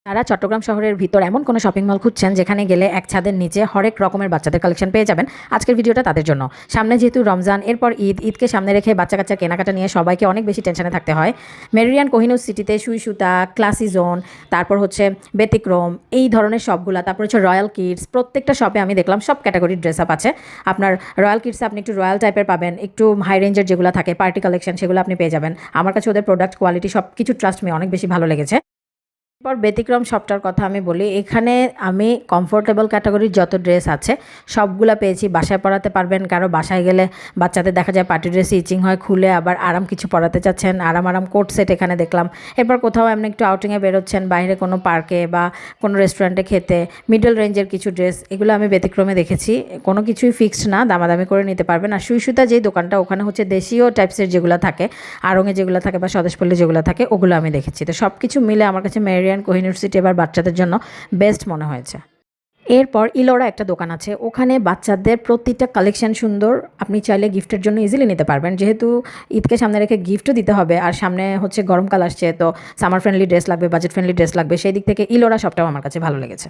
তারা চট্টগ্রাম শহরের ভিতর এমন কোনো শপিং মল খুঁজছেন যেখানে গেলে এক ছাদের নিচে হরেক রকমের বাচ্চাদের কালেকশন পেয়ে যাবেন। আজকের ভিডিওটা তাদের জন্য। সামনে যেহেতু রমজান, এরপর ঈদকে সামনে রেখে বাচ্চা কাচ্চার কেনাকাটা নিয়ে সবাইকে অনেক বেশি টেনশনে থাকতে হয়। মেরিডিয়ান কোহিনুর সিটিতে সুই সুতা, ক্লাসি জোন, তারপর হচ্ছে ব্যতিক্রম, এই ধরনের সবগুলা, তারপর হচ্ছে রয়্যাল কিডস, প্রত্যেকটা শপে আমি দেখলাম সব ক্যাটাগরির ড্রেস আপ আছে। আপনার রয়্যাল কিডসে আপনি একটু রয়্যাল টাইপের পাবেন, একটু হাই রেঞ্জের যেগুলো থাকে পার্টি কালেকশন সেগুলো আপনি পেয়ে যাবেন। আমার কাছে ওদের প্রোডাক্ট কোয়ালিটি সব কিছু ট্রাস্ট মি অনেক বেশি ভালো লেগেছে। এরপর ব্যতিক্রম শপটার কথা আমি বলি, এখানে আমি কমফোর্টেবল ক্যাটাগরির যত ড্রেস আছে সবগুলা পেয়েছি। বাসায় পরাতে পারবেন, কারো বাসায় গেলে বাচ্চাদের দেখা যায় পার্টি ড্রেস ইচিং হয়, খুলে আবার আরাম কিছু পরাতে চাচ্ছেন, আরাম কোট সেট এখানে দেখলাম। এরপর কোথাও এমনি একটু আউটিংয়ে বেরোচ্ছেন, বাইরে কোনো পার্কে বা কোনো রেস্টুরেন্টে খেতে, মিডল রেঞ্জের কিছু ড্রেস, এগুলো আমি ব্যতিক্রমে দেখেছি। কোনো কিছুই ফিক্সড না, দামাদামি করে নিতে পারবেন। আর সুই সুতা যেই দোকানটা, ওখানে হচ্ছে দেশীয় টাইপসের যেগুলো থাকে, আড়ঙে যেগুলো থাকে বা স্বদেশপল্লী যেগুলো থাকে, ওগুলো আমি দেখেছি। তো সব কিছু মিলে আমার কাছে মেরিডিয়ান কোহিনুর সিটি এবার বাচ্চাদের জন্য বেস্ট মনে হয়েছে। এরপর ইলোরা একটা দোকান আছে, ওখানে বাচ্চাদের প্রতিটা কালেকশন সুন্দর, আপনি চাইলে গিফটের জন্য ইজিলি নিতে পারবেন। যেহেতু ঈদকে সামনে রেখে গিফটও দিতে হবে, আর সামনে হচ্ছে গরমকাল আসছে, তো সামার ফ্রেন্ডলি ড্রেস লাগবে, বাজেট ফ্রেন্ডলি ড্রেস লাগবে, সেই দিক থেকে ইলোরা সবটাও আমার কাছে ভালো লেগেছে।